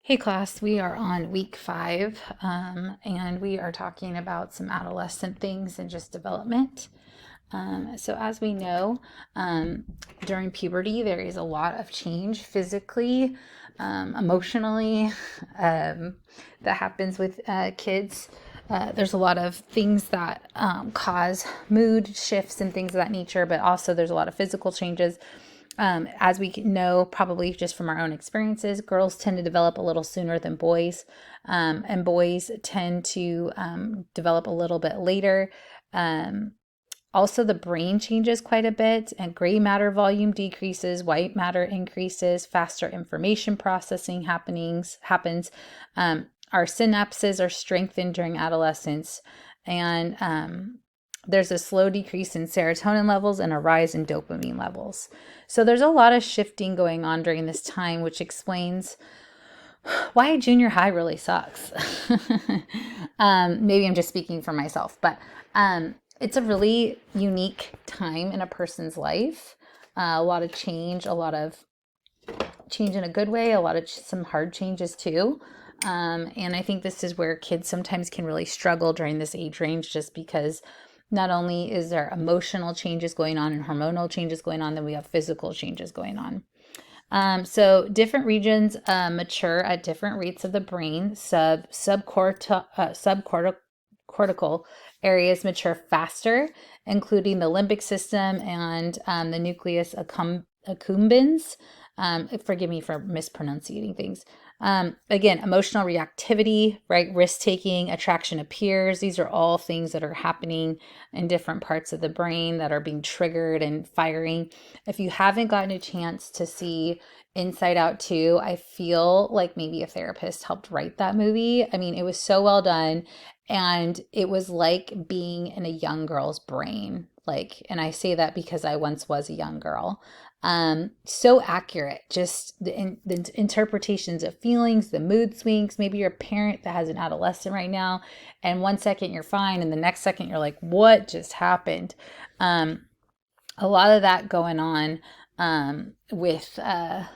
Hey class, we are on week 5, and we are talking about some adolescent things and just development. So as we know, during puberty, there is a lot of change physically, emotionally, that happens with kids. There's a lot of things that cause mood shifts and things of that nature, but also there's a lot of physical changes. As we know, probably just from our own experiences, girls tend to develop a little sooner than boys, and boys tend to develop a little bit later. Um, Also, the brain changes quite a bit, and gray matter volume decreases, white matter increases, faster information processing happens. Our synapses are strengthened during adolescence, and there's a slow decrease in serotonin levels and a rise in dopamine levels. So there's a lot of shifting going on during this time, which explains why junior high really sucks. Maybe I'm just speaking for myself, but it's a really unique time in a person's life. A lot of change, a lot of change in a good way, a lot of some hard changes too. And I think this is where kids sometimes can really struggle during this age range, just because not only is there emotional changes going on and hormonal changes going on, then we have physical changes going on. So different regions mature at different rates of the brain. Subcortical areas mature faster, including the limbic system and the nucleus accumbens. Forgive me for mispronouncing things. Again, emotional reactivity, right? Risk taking, attraction of peers. These are all things that are happening in different parts of the brain that are being triggered and firing. If you haven't gotten a chance to see Inside Out 2, I feel like maybe a therapist helped write that movie. I mean, it was so well done. And it was like being in a young girl's brain. Like, and I say that because I once was a young girl. So accurate, just the interpretations of feelings, the mood swings. Maybe you're a parent that has an adolescent right now, and one second you're fine, and the next second you're like, what just happened? A lot of that going on with a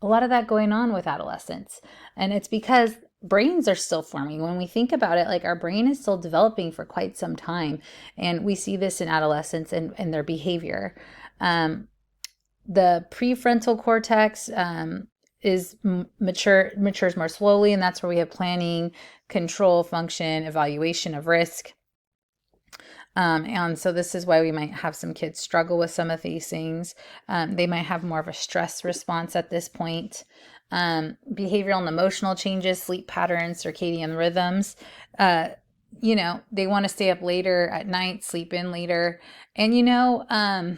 lot of that going on with adolescents. And it's because brains are still forming. When we think about it, like our brain is still developing for quite some time. And we see this in adolescents and their behavior. The prefrontal cortex is matures more slowly, and that's where we have planning, control, function, evaluation of risk. And so this is why we might have some kids struggle with some of these things. They might have more of a stress response at this point. Behavioral and emotional changes, sleep patterns, circadian rhythms. They want to stay up later at night, sleep in later. And,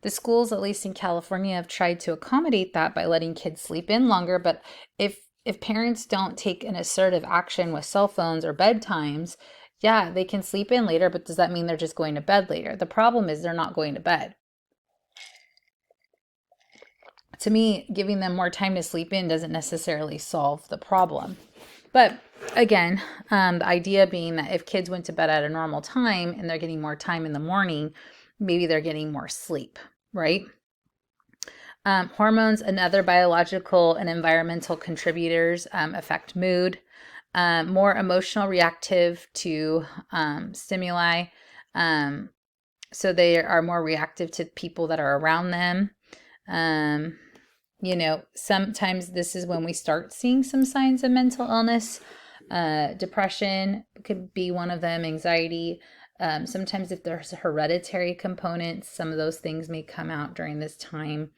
the schools, at least in California, have tried to accommodate that by letting kids sleep in longer. But if parents don't take an assertive action with cell phones or bedtimes, yeah, they can sleep in later, but does that mean they're just going to bed later? The problem is they're not going to bed. To me, giving them more time to sleep in doesn't necessarily solve the problem. But again, the idea being that if kids went to bed at a normal time and they're getting more time in the morning, maybe they're getting more sleep, right? Hormones and other biological and environmental contributors affect mood. More emotional reactive to stimuli. So they are more reactive to people that are around them. Sometimes this is when we start seeing some signs of mental illness. Depression could be one of them, anxiety. Sometimes if there's hereditary components, some of those things may come out during this time.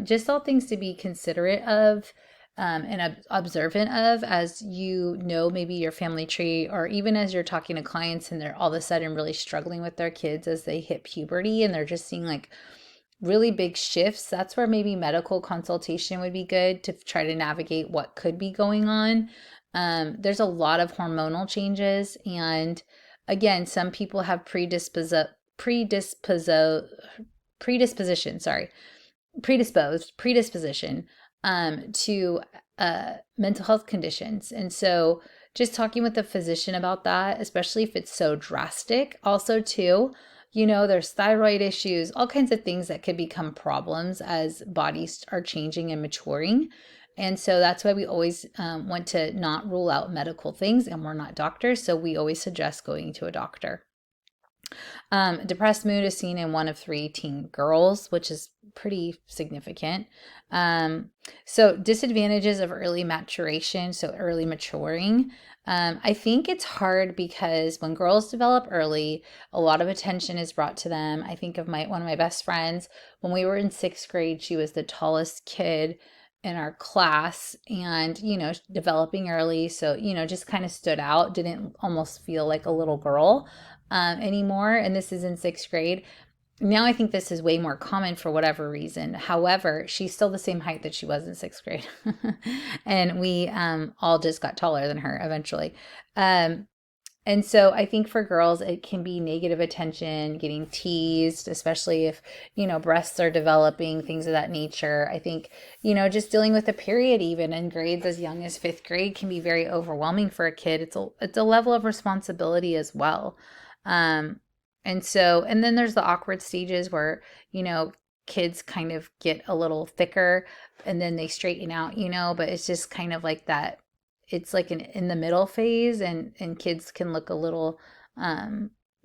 Just all things to be considerate of and observant of as maybe your family tree, or even as you're talking to clients and they're all of a sudden really struggling with their kids as they hit puberty and they're just seeing like really big shifts. That's where maybe medical consultation would be good to try to navigate what could be going on. There's a lot of hormonal changes, and again, some people have predisposition, to mental health conditions. And so just talking with a physician about that, especially if it's so drastic. Also too, there's thyroid issues, all kinds of things that could become problems as bodies are changing and maturing. And so that's why we always want to not rule out medical things, and we're not doctors. So we always suggest going to a doctor. Depressed mood is seen in 1 of 3 teen girls, which is pretty significant. So disadvantages of early maturation, so early maturing. I think it's hard because when girls develop early, a lot of attention is brought to them. I think of one of my best friends. When we were in 6th grade, she was the tallest kid in our class, and developing early, so just kind of stood out, didn't almost feel like a little girl anymore. And this is in 6th grade. Now I think this is way more common for whatever reason. However, she's still the same height that she was in 6th grade. And we all just got taller than her eventually. And so I think for girls, it can be negative attention, getting teased, especially if, breasts are developing, things of that nature. I think, just dealing with a period, even in grades as young as 5th grade, can be very overwhelming for a kid. It's a level of responsibility as well. And then there's the awkward stages where, kids kind of get a little thicker and then they straighten out, but it's just kind of like that. It's like in the middle phase, and kids can look a little,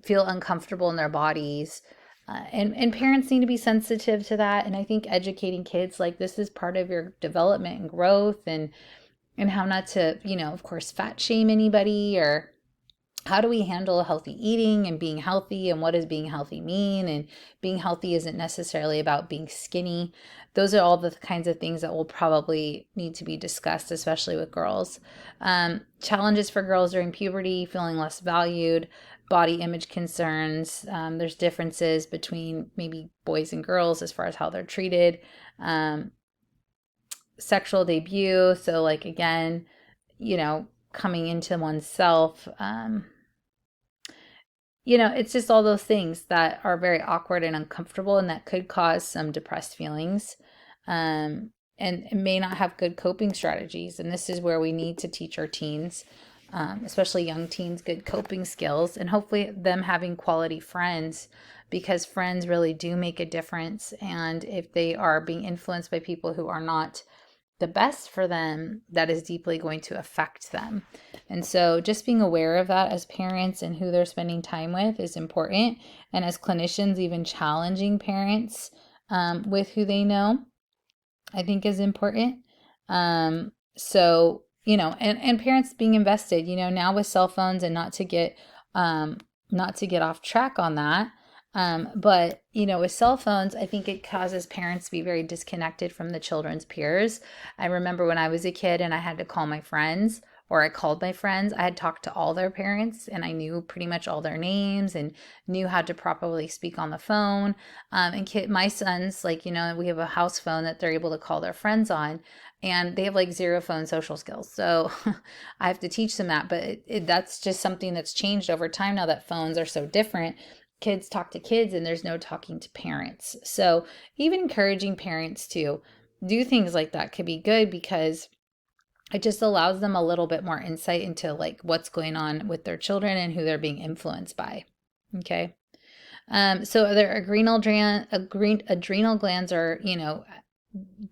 feel uncomfortable in their bodies. And parents need to be sensitive to that. And I think educating kids, like, this is part of your development and growth, and how not to, of course, fat shame anybody, or how do we handle healthy eating and being healthy, and what does being healthy mean? And being healthy isn't necessarily about being skinny. Those are all the kinds of things that will probably need to be discussed, especially with girls. Challenges for girls during puberty: feeling less valued, body image concerns. There's differences between maybe boys and girls as far as how they're treated. Sexual debut. So, like, again, coming into oneself. It's just all those things that are very awkward and uncomfortable, and that could cause some depressed feelings, and may not have good coping strategies. And this is where we need to teach our teens, especially young teens, good coping skills, and hopefully them having quality friends, because friends really do make a difference. And if they are being influenced by people who are not the best for them, that is deeply going to affect them. And so just being aware of that as parents and who they're spending time with is important. And as clinicians, even challenging parents with who they know, I think, is important. So, and parents being invested, now with cell phones, and not to get off track on that. But, with cell phones, I think it causes parents to be very disconnected from the children's peers. I remember when I was a kid and I had to call my friends, or I called my friends, I had talked to all their parents, and I knew pretty much all their names and knew how to properly speak on the phone. My sons, like, we have a house phone that they're able to call their friends on, and they have like 0 phone social skills. So I have to teach them that. But that's just something that's changed over time now that phones are so different. Kids talk to kids, and there's no talking to parents. So even encouraging parents to do things like that could be good, because it just allows them a little bit more insight into, like, what's going on with their children and who they're being influenced by. Okay. So their adrenal glands are,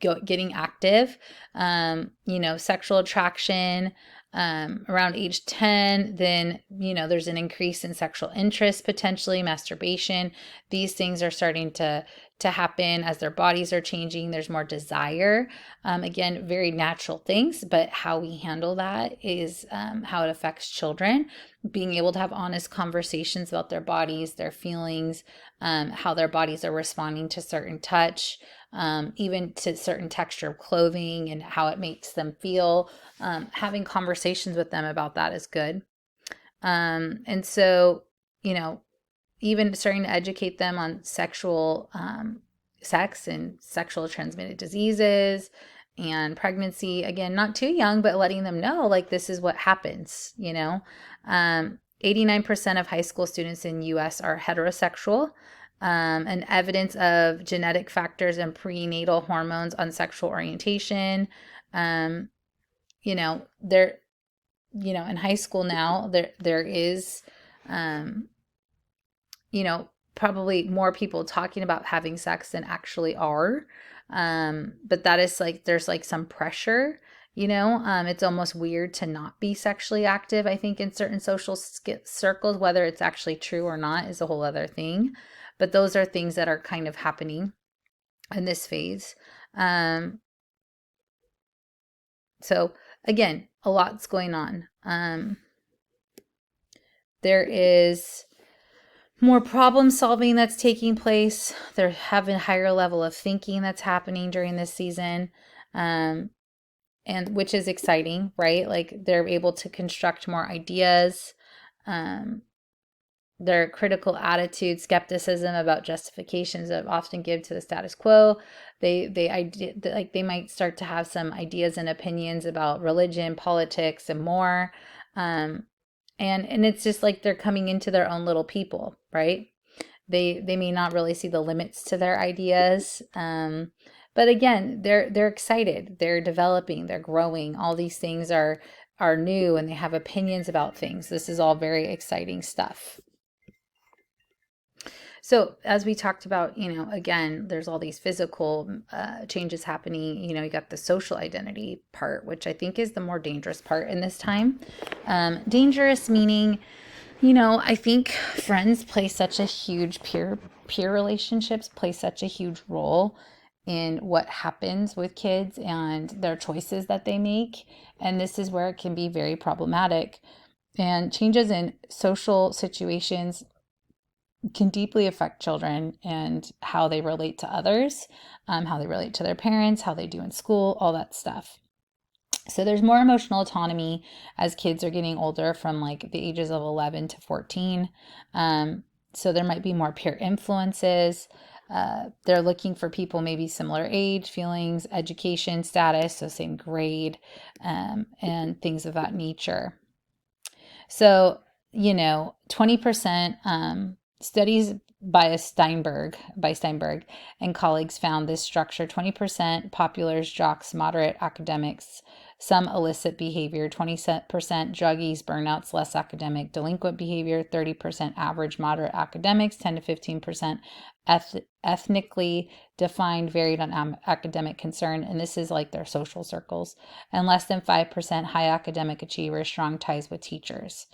getting active. Sexual attraction, around age 10, then, there's an increase in sexual interest, potentially masturbation. These things are starting to happen as their bodies are changing. There's more desire. Again, very natural things, but how we handle that is how it affects children. Being able to have honest conversations about their bodies, their feelings, how their bodies are responding to certain touch, even to certain texture of clothing and how it makes them feel. Having conversations with them about that is good. And so, even starting to educate them on sexual sex and sexual transmitted diseases and pregnancy. Again, not too young, but letting them know, like, this is what happens. 89% of high school students in U.S. are heterosexual. And evidence of genetic factors and prenatal hormones on sexual orientation. There, in high school now, there is, probably more people talking about having sex than actually are. But that is like, there's like some pressure, it's almost weird to not be sexually active. I think in certain social circles, whether it's actually true or not is a whole other thing. But those are things that are kind of happening in this phase. So again, a lot's going on. There is more problem solving that's taking place. They're having a higher level of thinking that's happening during this season. And which is exciting, right? Like they're able to construct more ideas. Their critical attitude, skepticism about justifications that often give to the status quo. They might start to have some ideas and opinions about religion, politics, and more. And it's just like they're coming into their own little people, right? They may not really see the limits to their ideas. But again, they're excited. They're developing. They're growing. All these things are new, and they have opinions about things. This is all very exciting stuff. So as we talked about, again, there's all these physical changes happening. You got the social identity part, which I think is the more dangerous part in this time. Dangerous meaning, I think friends play such a huge peer relationships play such a huge role in what happens with kids and their choices that they make. And this is where it can be very problematic. And changes in social situations can deeply affect children and how they relate to others, how they relate to their parents, how they do in school, all that stuff. So there's more emotional autonomy as kids are getting older, from like the ages of 11 to 14. So there might be more peer influences. They're looking for people maybe similar age, feelings, education status, so same grade, and things of that nature. So, 20%, studies by Steinberg and colleagues found this structure: 20% populars, jocks, moderate academics, some illicit behavior, 20% druggies, burnouts, less academic, delinquent behavior, 30% average, moderate academics, 10 to 15% ethnically defined, varied on academic concern. And this is like their social circles, and less than 5% high academic achievers, strong ties with teachers.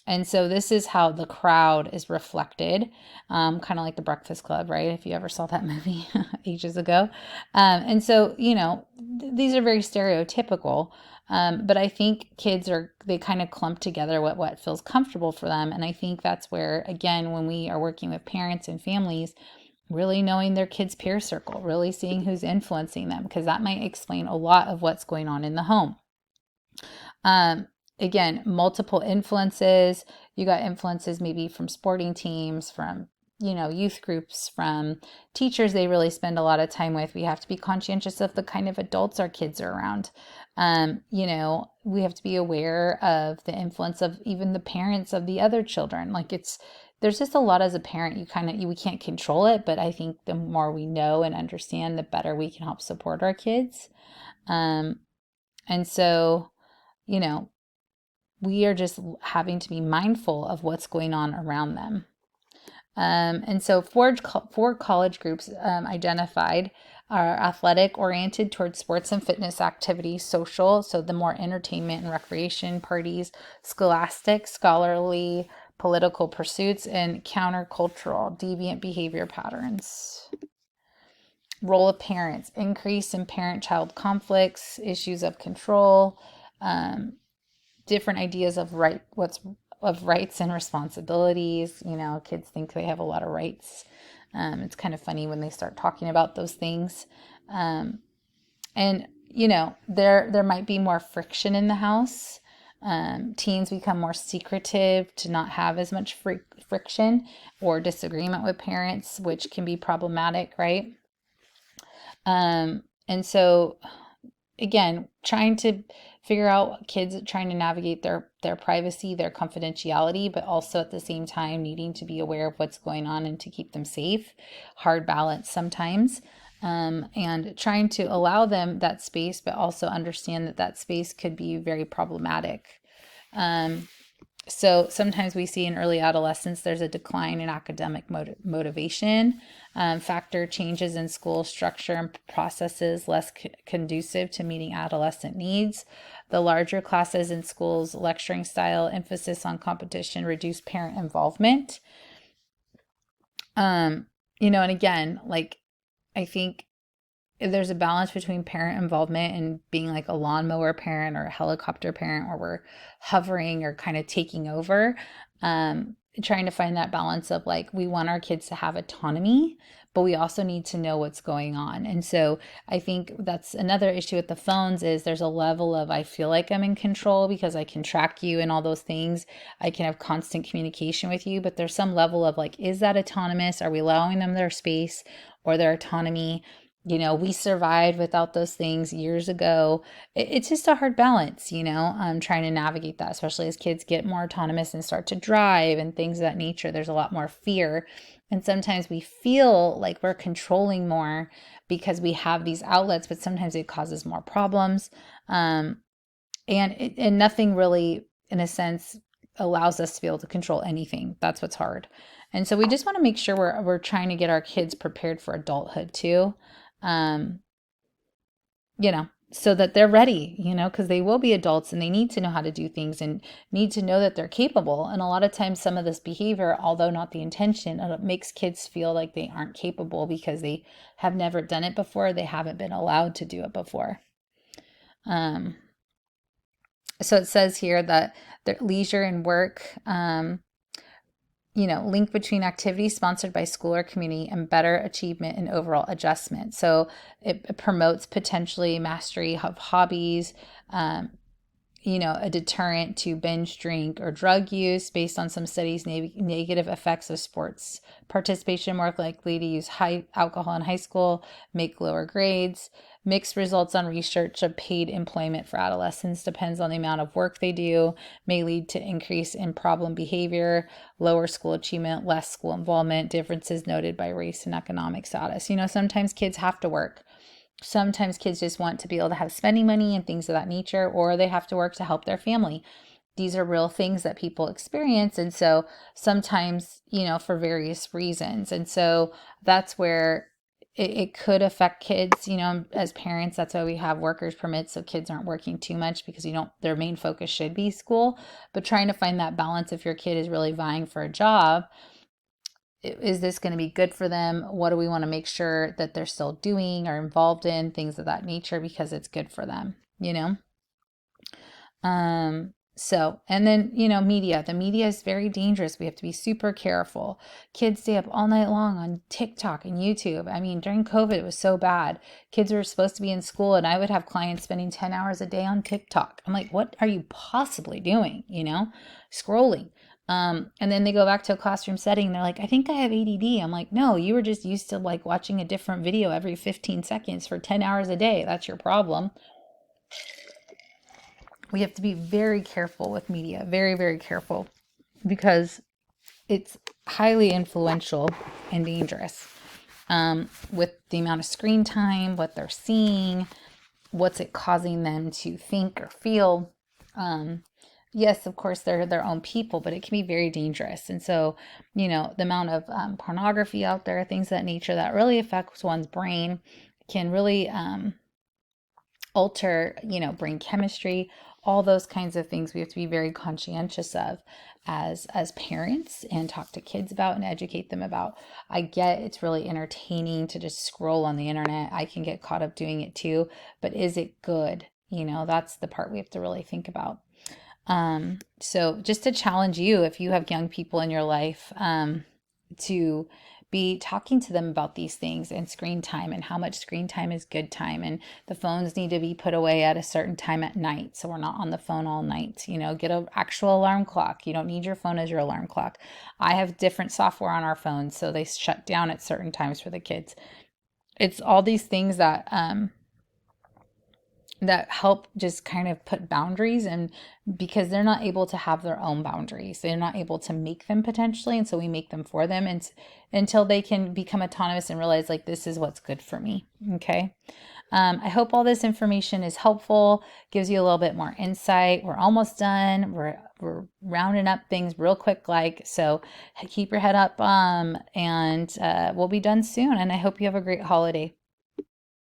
And so this is how the crowd is reflected, kind of like the Breakfast Club, right? If you ever saw that movie ages ago. And so, these are very stereotypical, but I think kids they kind of clump together what feels comfortable for them. And I think that's where, again, when we are working with parents and families, really knowing their kids' peer circle, really seeing who's influencing them, because that might explain a lot of what's going on in the home. Again, multiple influences. You got influences maybe from sporting teams, from, youth groups, from teachers they really spend a lot of time with. We have to be conscientious of the kind of adults our kids are around. We have to be aware of the influence of even the parents of the other children. Like there's just a lot as a parent, we can't control it, but I think the more we know and understand, the better we can help support our kids. And so, we are just having to be mindful of what's going on around them. And so four college groups identified are athletic, oriented towards sports and fitness activities; social, so the more entertainment and recreation parties; scholastic, scholarly, political pursuits; and countercultural, deviant behavior patterns. Role of parents: increase in parent-child conflicts, issues of control, different ideas of rights and responsibilities. Kids think they have a lot of rights. It's kind of funny when they start talking about those things. And there might be more friction in the house. Teens become more secretive to not have as much friction or disagreement with parents, which can be problematic, right? And so, again, trying to figure out kids trying to navigate their privacy, their confidentiality, but also at the same time needing to be aware of what's going on and to keep them safe. Hard balance sometimes. And trying to allow them that space, but also understand that space could be very problematic. So sometimes we see in early adolescence there's a decline in academic motivation, factor changes in school structure and processes less conducive to meeting adolescent needs. The larger classes in schools, lecturing style, emphasis on competition, reduced parent involvement. And again, like I think there's a balance between parent involvement and being like a lawnmower parent or a helicopter parent where we're hovering or kind of taking over. Trying to find that balance of like, we want our kids to have autonomy, but we also need to know what's going on. And so I think that's another issue with the phones is there's a level of, I feel like I'm in control because I can track you and all those things. I can have constant communication with you, but there's some level of like, is that autonomous? Are we allowing them their space or their autonomy? We survived without those things years ago. It's just a hard balance, trying to navigate that, especially as kids get more autonomous and start to drive and things of that nature. There's a lot more fear. And sometimes we feel like we're controlling more because we have these outlets, but sometimes it causes more problems. And nothing really, in a sense, allows us to be able to control anything. That's what's hard. And so we just want to make sure we're trying to get our kids prepared for adulthood too. Um, so that they're ready, because they will be adults and they need to know how to do things and need to know that they're capable. And a lot of times, some of this behavior, although not the intention, it makes kids feel like they aren't capable because they have never done it before. They haven't been allowed to do it before. So it says here that their leisure and work, link between activities sponsored by school or community and better achievement and overall adjustment. So it promotes potentially mastery of hobbies, a deterrent to binge drink or drug use based on some studies, negative effects of sports participation, more likely to use high alcohol in high school, make lower grades. Mixed results on research of paid employment for adolescents depends on the amount of work they do, may lead to increase in problem behavior, lower school achievement, less school involvement, differences noted by race and economic status. Sometimes kids have to work. Sometimes kids just want to be able to have spending money and things of that nature, or they have to work to help their family. These are real things that people experience. And so sometimes, for various reasons. And so that's where it could affect kids, as parents. That's why we have workers permits, so kids aren't working too much because their main focus should be school. But trying to find that balance, if your kid is really vying for a job, is this going to be good for them? What do we want to make sure that they're still doing or involved in, things of that nature, because it's good for them, So, and then, media. The media is very dangerous. We have to be super careful. Kids stay up all night long on TikTok and YouTube. I mean, during COVID, it was so bad. Kids were supposed to be in school, and I would have clients spending 10 hours a day on TikTok. I'm like, what are you possibly doing? Scrolling. And then they go back to a classroom setting. And they're like, I think I have ADD. I'm like, no, you were just used to like watching a different video every 15 seconds for 10 hours a day. That's your problem. We have to be very careful with media, very, very careful, because it's highly influential and dangerous, with the amount of screen time, what they're seeing, what's it causing them to think or feel. Yes, of course, they're their own people, but it can be very dangerous. And so, the amount of pornography out there, things of that nature that really affects one's brain can really alter, brain chemistry, all those kinds of things we have to be very conscientious of as parents and talk to kids about and educate them about. I get it's really entertaining to just scroll on the internet. I can get caught up doing it too, but is it good? That's the part we have to really think about. So just to challenge you, if you have young people in your life, to be talking to them about these things and screen time and how much screen time is good time, and the phones need to be put away at a certain time at night so we're not on the phone all night. Get an actual alarm clock. You don't need your phone as your alarm clock. I have different software on our phones so they shut down at certain times for the kids. It's all these things that help just kind of put boundaries, and because they're not able to have their own boundaries, they're not able to make them potentially, and so we make them for them, and until they can become autonomous and realize like, this is what's good for me. Okay. I hope all this information is helpful, gives you a little bit more insight. We're almost done. We're We're rounding up things real quick, so keep your head up, and we'll be done soon. And I hope you have a great holiday.